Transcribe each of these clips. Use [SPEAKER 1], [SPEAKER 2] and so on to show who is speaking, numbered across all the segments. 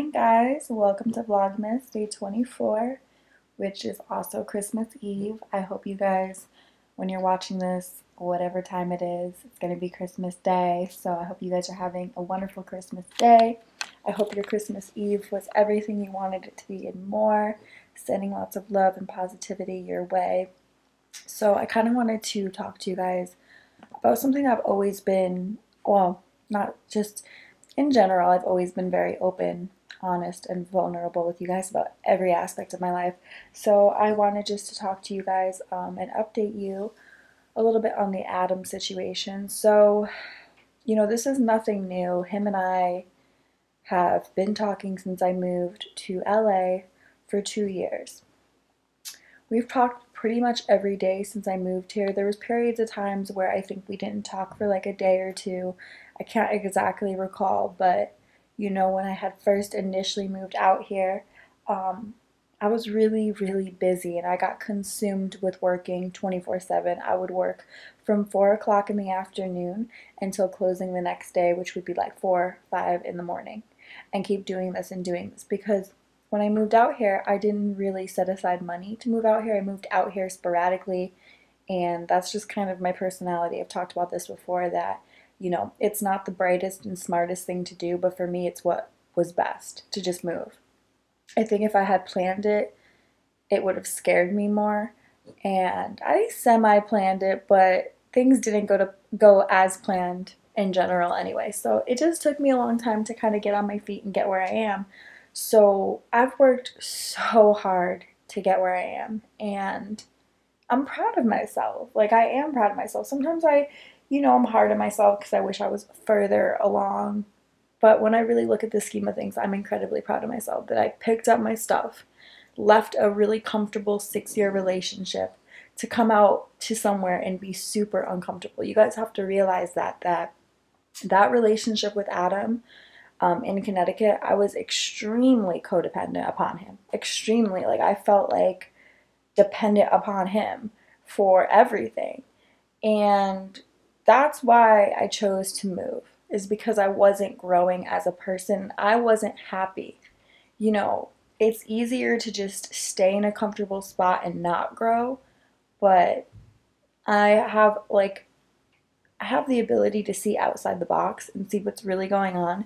[SPEAKER 1] morning, guys. Welcome to Vlogmas day 24, which is also Christmas Eve. I hope you guys, when you're watching this, whatever time it is, it's going to be Christmas Day. So I hope you guys are having a wonderful Christmas day. I hope your Christmas Eve was everything you wanted it to be and more, sending lots of love and positivity your way. So I kind of wanted to talk to you guys about something I've always been, well, not just in general, I've always been very open, honest, and vulnerable with you guys about every aspect of my life. So I wanted just to talk to you guys and update you a little bit on the Adam situation. So, this is nothing new. Him and I have been talking since I moved to LA for 2 years. We've talked pretty much every day since I moved here. There was periods of times where I think we didn't talk for like a day or two. I can't exactly recall, but when I had first initially moved out here, I was really, really busy and I got consumed with working 24/7. I would work from 4 o'clock in the afternoon until closing the next day, which would be like 4, 5 in the morning, and keep doing this and doing this because when I moved out here, I didn't really set aside money to move out here. I moved out here sporadically, and that's just kind of my personality. I've talked about this before that, it's not the brightest and smartest thing to do, but for me, it's what was best to just move. I think if I had planned it, it would have scared me more, and I semi-planned it, but things didn't go as planned in general anyway. So it just took me a long time to kind of get on my feet and get where I am. So I've worked so hard to get where I am, and I'm proud of myself. Like, I am proud of myself. Sometimes I'm hard on myself because I wish I was further along. But when I really look at the scheme of things, I'm incredibly proud of myself that I picked up my stuff, left a really comfortable 6-year relationship to come out to somewhere and be super uncomfortable. You guys have to realize that relationship with Adam, in Connecticut, I was extremely codependent upon him. Extremely. Like, I felt like dependent upon him for everything. And that's why I chose to move, is because I wasn't growing as a person. I wasn't happy. It's easier to just stay in a comfortable spot and not grow, but I have the ability to see outside the box and see what's really going on.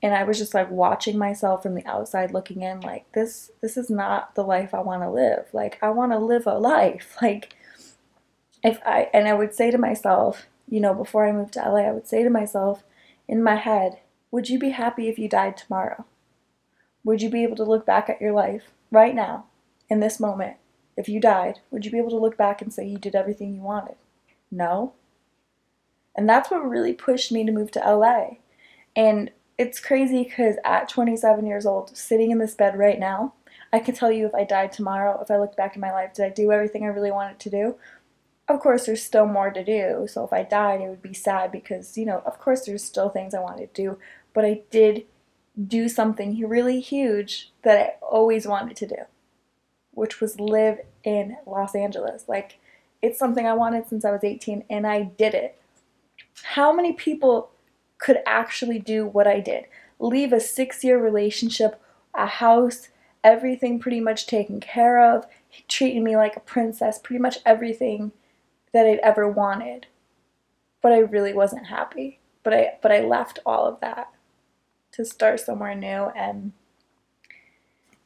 [SPEAKER 1] And I was just like watching myself from the outside looking in, like, this is not the life I want to live. Like, I want to live a life. Like, I would say to myself, before I moved to LA, I would say to myself in my head, would you be happy if you died tomorrow? Would you be able to look back at your life right now, in this moment? If you died, would you be able to look back and say you did everything you wanted? No. And that's what really pushed me to move to LA. And it's crazy because at 27 years old, sitting in this bed right now, I can tell you if I died tomorrow, if I looked back in my life, did I do everything I really wanted to do? Of course, there's still more to do. So if I died, it would be sad because, of course there's still things I wanted to do. But I did do something really huge that I always wanted to do, which was live in Los Angeles. Like, it's something I wanted since I was 18, and I did it. How many people could actually do what I did? Leave a 6-year relationship, a house, everything pretty much taken care of, treating me like a princess, pretty much everything that I'd ever wanted. But I really wasn't happy. But I left all of that to start somewhere new, and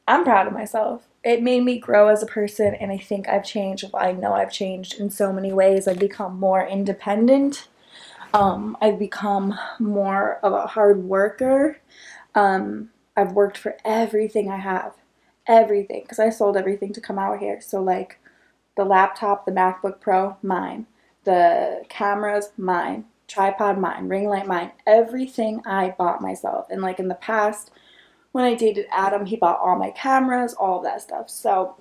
[SPEAKER 1] I'm proud of myself. It made me grow as a person, and I think I've changed. Well, I know I've changed in so many ways. I've become more independent. I've become more of a hard worker. I've worked for everything I have. Everything. Because I sold everything to come out here. So, like, the laptop, the MacBook Pro, mine. The cameras, mine. Tripod, mine. Ring light, mine. Everything I bought myself. And, like, in the past, when I dated Adam, he bought all my cameras, all of that stuff. So,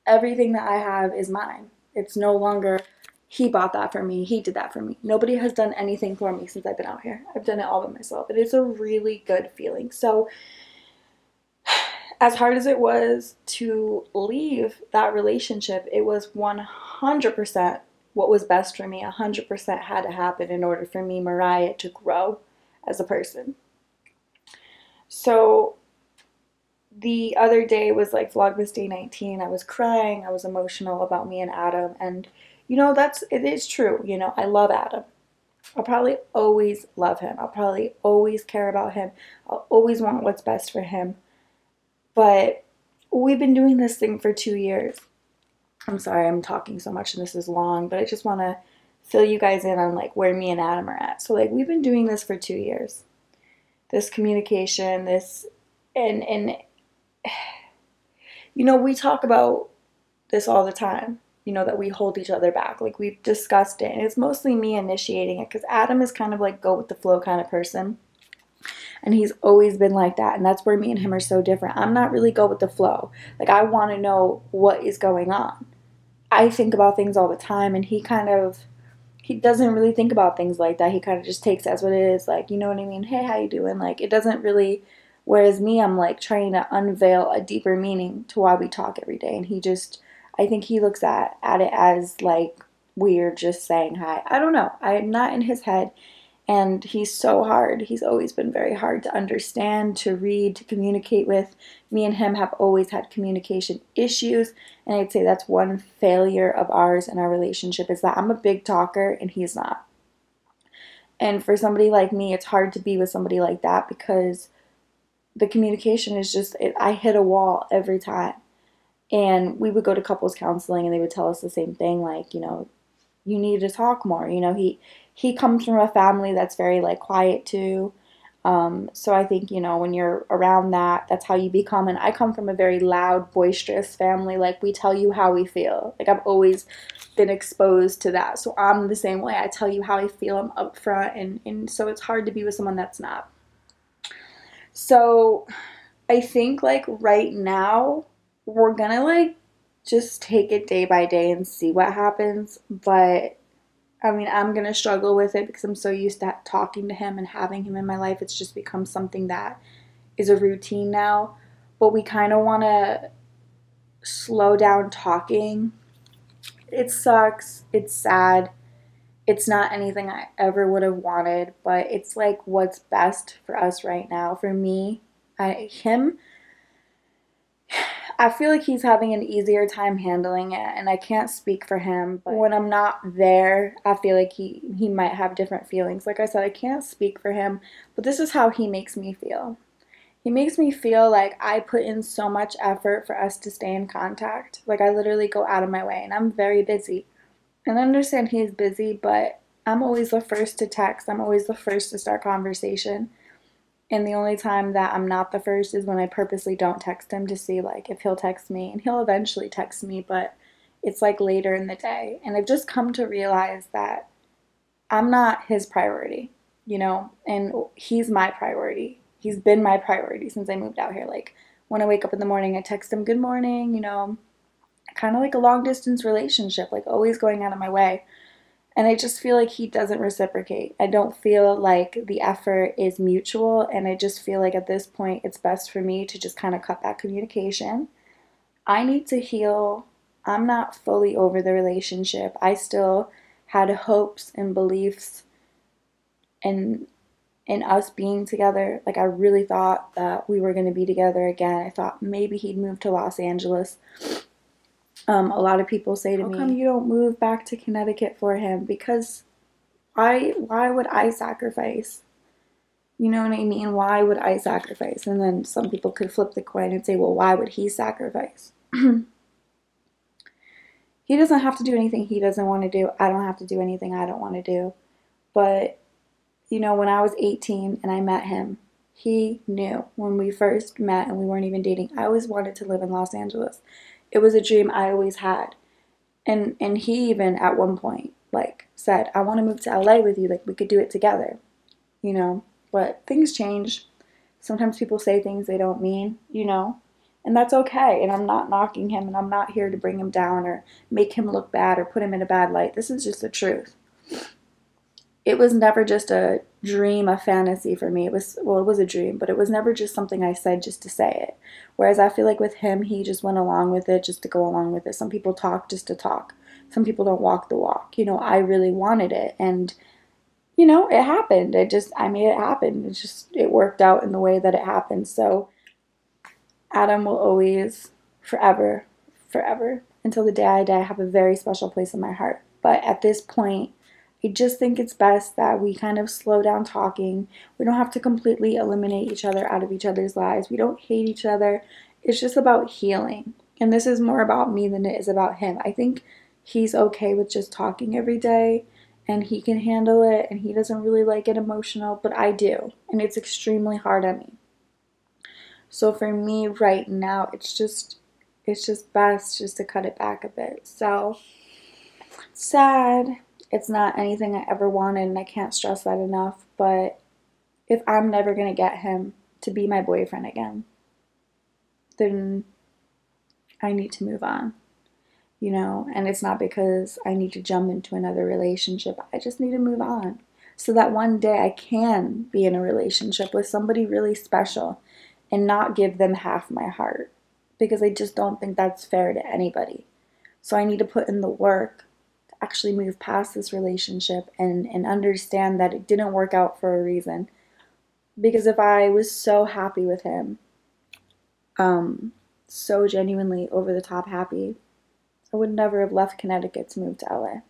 [SPEAKER 1] everything that I have is mine. It's no longer, he bought that for me, he did that for me. Nobody has done anything for me since I've been out here. I've done it all by myself. It is a really good feeling. So, as hard as it was to leave that relationship, it was 100% what was best for me. 100% had to happen in order for me, Mariah, to grow as a person. So the other day was like Vlogmas day 19. I was crying. I was emotional about me and Adam. And, you know, it is true. You know, I love Adam. I'll probably always love him. I'll probably always care about him. I'll always want what's best for him. But we've been doing this thing for 2 years. I'm sorry I'm talking so much and this is long, but I just want to fill you guys in on like where me and Adam are at. So like we've been doing this for 2 years. This communication, and you know, we talk about this all the time. You know, that we hold each other back. Like we've discussed it. And it's mostly me initiating it because Adam is kind of like go with the flow kind of person. And he's always been like that. And that's where me and him are so different. I'm not really go with the flow. Like I want to know what is going on. I think about things all the time and he doesn't really think about things like that. He kind of just takes it as what it is. Like, you know what I mean? Hey, how you doing? Like it doesn't really, whereas me, I'm like trying to unveil a deeper meaning to why we talk every day. And I think he looks at it as like we're just saying hi. I don't know. I'm not in his head. And he's so hard. He's always been very hard to understand, to read, to communicate with. Me and him have always had communication issues. And I'd say that's one failure of ours in our relationship is that I'm a big talker and he's not. And for somebody like me, it's hard to be with somebody like that because the communication is just, I hit a wall every time. And we would go to couples counseling and they would tell us the same thing, like, you know, you need to talk more. You know, he comes from a family that's very like quiet too. So I think, you know, when you're around that, that's how you become. And I come from a very loud, boisterous family. Like we tell you how we feel. Like I've always been exposed to that. So I'm the same way. I tell you how I feel. I'm upfront. And so it's hard to be with someone that's not. So I think like right now, we're gonna like just take it day by day and see what happens. But I mean, I'm gonna struggle with it because I'm so used to talking to him and having him in my life. It's just become something that is a routine now. But we kind of want to slow down talking. It sucks. It's sad. It's not anything I ever would have wanted, but it's like what's best for us right now. For me, I feel like he's having an easier time handling it, and I can't speak for him, but when I'm not there, I feel like he might have different feelings. Like I said, I can't speak for him, but this is how he makes me feel. He makes me feel like I put in so much effort for us to stay in contact. Like I literally go out of my way, and I'm very busy. And I understand he's busy, but I'm always the first to text. I'm always the first to start conversation. And the only time that I'm not the first is when I purposely don't text him to see like if he'll text me. And he'll eventually text me, but it's like later in the day. And I've just come to realize that I'm not his priority, you know, and he's my priority. He's been my priority since I moved out here. Like when I wake up in the morning, I text him, good morning, you know, kind of like a long distance relationship, like always going out of my way. And I just feel like he doesn't reciprocate. I don't feel like the effort is mutual. And I just feel like at this point, it's best for me to just kind of cut that communication. I need to heal. I'm not fully over the relationship. I still had hopes and beliefs in us being together. Like I really thought that we were going to be together again. I thought maybe he'd move to Los Angeles. A lot of people say to me, how come you don't move back to Connecticut for him? Because why would I sacrifice? You know what I mean? Why would I sacrifice? And then some people could flip the coin and say, well, why would he sacrifice? He doesn't have to do anything he doesn't want to do. I don't have to do anything I don't want to do. But, you know, when I was 18 and I met him, he knew when we first met and we weren't even dating, I always wanted to live in Los Angeles. It was a dream I always had. And he even at one point like said, I want to move to LA with you. Like we could do it together, you know, but things change. Sometimes people say things they don't mean, you know, and that's okay. And I'm not knocking him and I'm not here to bring him down or make him look bad or put him in a bad light. This is just the truth. It was never just a dream, a fantasy for me. It was a dream, but it was never just something I said just to say it. Whereas I feel like with him, he just went along with it just to go along with it. Some people talk just to talk. Some people don't walk the walk. You know, I really wanted it. And, you know, it happened. I made it happen. It worked out in the way that it happened. So Adam will always, forever, forever, until the day I die, have a very special place in my heart. But at this point, I just think it's best that we kind of slow down talking. We don't have to completely eliminate each other out of each other's lives. We don't hate each other. It's just about healing. And this is more about me than it is about him. I think he's okay with just talking every day and he can handle it and he doesn't really like get emotional, but I do. And it's extremely hard on me. So for me right now, it's just best just to cut it back a bit. So sad. It's not anything I ever wanted, and I can't stress that enough. But if I'm never going to get him to be my boyfriend again, then I need to move on, you know? And it's not because I need to jump into another relationship. I just need to move on so that one day I can be in a relationship with somebody really special and not give them half my heart, because I just don't think that's fair to anybody. So I need to put in the work to actually move past this relationship and understand that it didn't work out for a reason. Because if I was so happy with him, so genuinely over the top happy, I would never have left Connecticut to move to LA.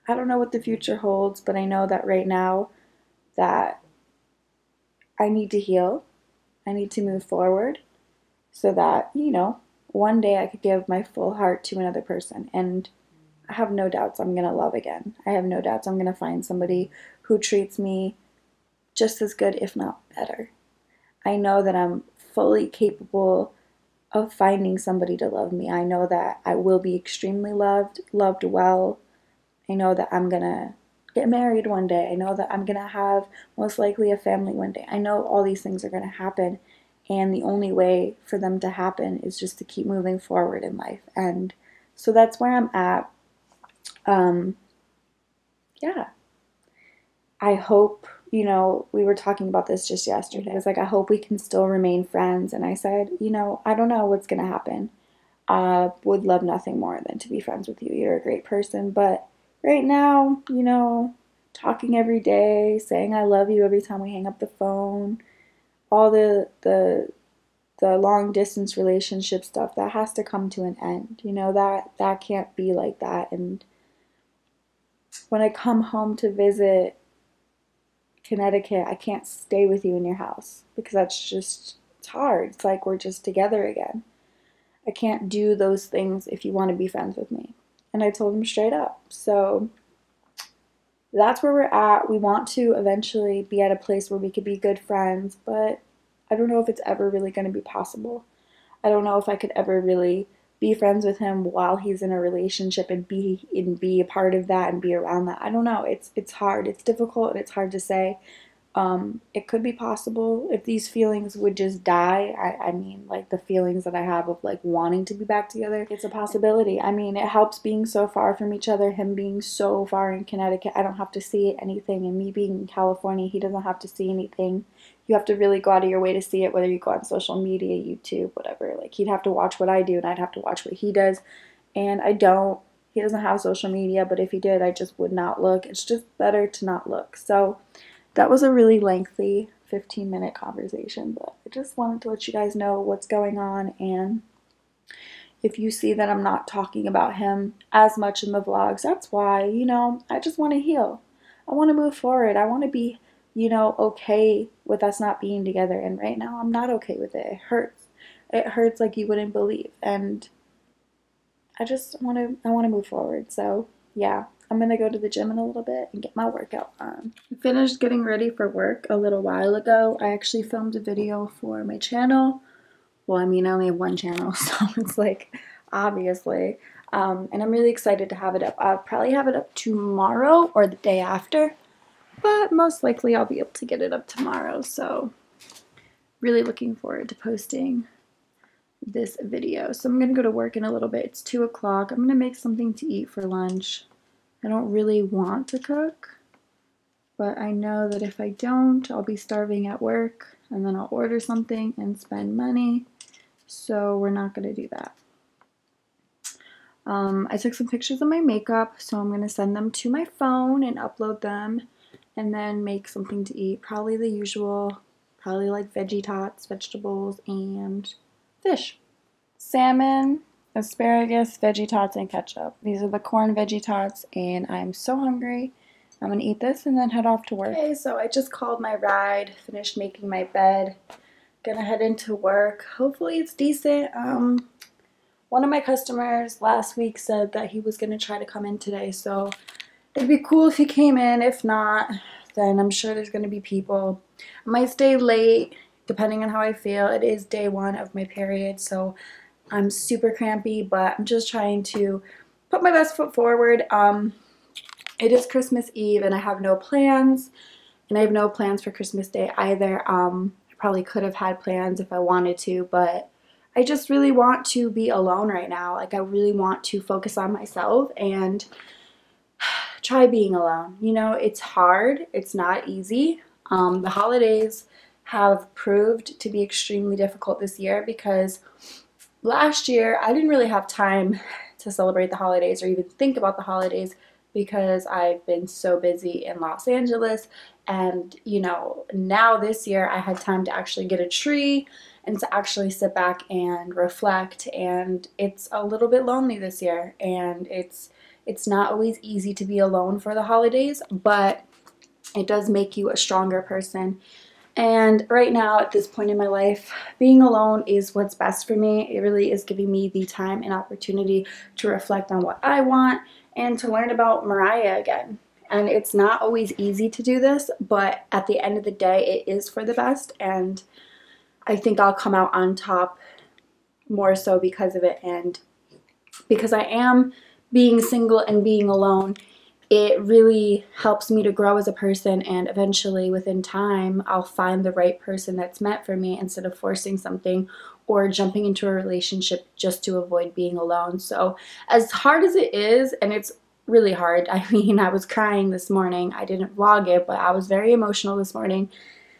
[SPEAKER 1] I don't know what the future holds, but I know that right now that I need to heal. I need to move forward so that, you know, one day I could give my full heart to another person. And I have no doubts I'm going to love again. I have no doubts I'm going to find somebody who treats me just as good, if not better. I know that I'm fully capable of finding somebody to love me. I know that I will be extremely loved, loved well. I know that I'm going to get married one day. I know that I'm going to have most likely a family one day. I know all these things are going to happen. And the only way for them to happen is just to keep moving forward in life. And so that's where I'm at. Yeah. I hope, you know, we were talking about this just yesterday. It was like, I hope we can still remain friends. And I said, you know, I don't know what's going to happen. I would love nothing more than to be friends with you. You're a great person. But right now, you know, talking every day, saying I love you every time we hang up the phone, all the long distance relationship stuff, that has to come to an end. You know, that can't be like that. And when I come home to visit Connecticut, I can't stay with you in your house because it's hard. It's like we're just together again. I can't do those things if you want to be friends with me. And I told him straight up. So that's where we're at. We want to eventually be at a place where we could be good friends, but I don't know if it's ever really going to be possible. I don't know if I could ever really be friends with him while he's in a relationship and be a part of that and be around that. I don't know. It's hard. It's difficult and it's hard to say. It could be possible if these feelings would just die. I mean, like the feelings that I have of like wanting to be back together, it's a possibility. I mean, it helps being so far from each other, him being so far in Connecticut. I don't have to see anything, and me being in California, he doesn't have to see anything. You have to really go out of your way to see it, whether you go on social media, YouTube, whatever. Like, he'd have to watch what I do, and I'd have to watch what he does, and I don't. He doesn't have social media, but if he did, I just would not look. It's just better to not look. So that was a really lengthy 15-minute conversation, but I just wanted to let you guys know what's going on. And if you see that I'm not talking about him as much in the vlogs, that's why, you know, I just want to heal. I want to move forward. I want to be, you know, okay with us not being together. And right now I'm not okay with it. It hurts. It hurts like you wouldn't believe. And I want to move forward. So yeah. I'm going to go to the gym in a little bit and get my workout on. I finished getting ready for work a little while ago. I actually filmed a video for my channel. Well, I mean, I only have one channel, so it's like, obviously. And I'm really excited to have it up. I'll probably have it up tomorrow or the day after, but most likely I'll be able to get it up tomorrow. So really looking forward to posting this video. So I'm going to go to work in a little bit. It's 2 o'clock. I'm going to make something to eat for lunch. I don't really want to cook, but I know that if I don't, I'll be starving at work, and then I'll order something and spend money, so we're not going to do that. I took some pictures of my makeup, so I'm going to send them to my phone and upload them and then make something to eat. Probably the usual, probably like veggie tots, vegetables, and fish. Salmon, asparagus, veggie tots, and ketchup. These are the corn veggie tots, and I'm so hungry. I'm going to eat this and then head off to work. Okay, so I just called my ride, finished making my bed. Gonna head into work. Hopefully it's decent. One of my customers last week said that he was gonna try to come in today, so it'd be cool if he came in. If not, then I'm sure there's gonna be people. I might stay late depending on how I feel. It is day 1 of my period, so I'm super crampy, but I'm just trying to put my best foot forward. It is Christmas Eve and I have no plans, and I have no plans for Christmas Day either. I probably could have had plans if I wanted to, but I just really want to be alone right now. Like, I really want to focus on myself and try being alone. You know, it's hard. It's not easy. The holidays have proved to be extremely difficult this year because last year I didn't really have time to celebrate the holidays or even think about the holidays because I've been so busy in Los Angeles. And, you know, now this year I had time to actually get a tree and to actually sit back and reflect. And it's a little bit lonely this year. And it's not always easy to be alone for the holidays, but it does make you a stronger person. And right now, at this point in my life, being alone is what's best for me. It really is giving me the time and opportunity to reflect on what I want and to learn about Mariah again. And it's not always easy to do this, but at the end of the day, it is for the best. And I think I'll come out on top more so because of it. And because I am being single and being alone, it really helps me to grow as a person, and eventually within time I'll find the right person that's meant for me instead of forcing something or jumping into a relationship just to avoid being alone. So as hard as it is, and it's really hard, I mean, I was crying this morning. I didn't vlog it, but I was very emotional this morning,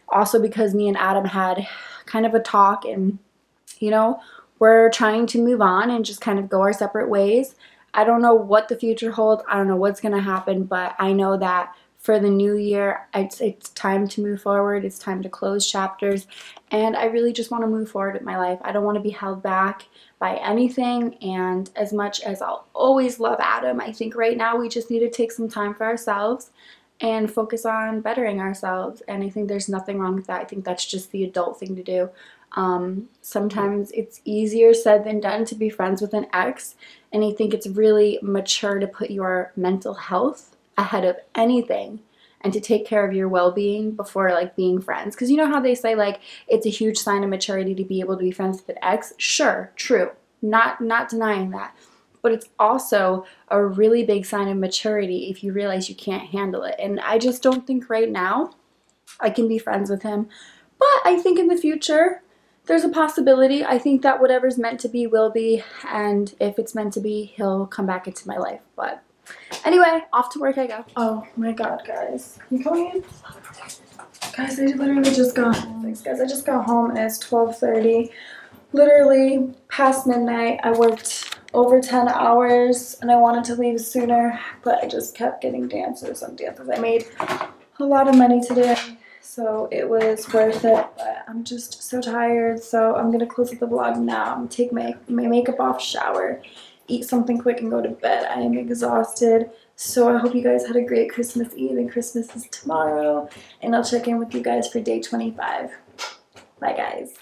[SPEAKER 1] also because me and Adam had kind of a talk, and you know, we're trying to move on and just kind of go our separate ways. I don't know what the future holds. I don't know what's going to happen, but I know that for the new year, it's time to move forward. It's time to close chapters, and I really just want to move forward with my life. I don't want to be held back by anything, and as much as I'll always love Adam, I think right now we just need to take some time for ourselves and focus on bettering ourselves, and I think there's nothing wrong with that. I think that's just the adult thing to do. Sometimes it's easier said than done to be friends with an ex, and I think it's really mature to put your mental health ahead of anything and to take care of your well-being before like being friends. Because you know how they say like it's a huge sign of maturity to be able to be friends with an ex? Sure, true, not denying that, but it's also a really big sign of maturity if you realize you can't handle it. And I just don't think right now I can be friends with him, but I think in the future there's a possibility. I think that whatever's meant to be will be, and if it's meant to be, he'll come back into my life. But anyway, off to work I go. Oh my god, guys. You coming in? Guys, I literally just got home. Thanks, guys. I just got home and it's 12:30. Literally past midnight. I worked over 10 hours and I wanted to leave sooner, but I just kept getting dancers on dances. I made a lot of money today, so it was worth it, but I'm just so tired, so I'm gonna close up the vlog now. I'm gonna take my makeup off, shower, eat something quick, and go to bed. I am exhausted, so I hope you guys had a great Christmas Eve, and Christmas is tomorrow, and I'll check in with you guys for day 25. Bye, guys.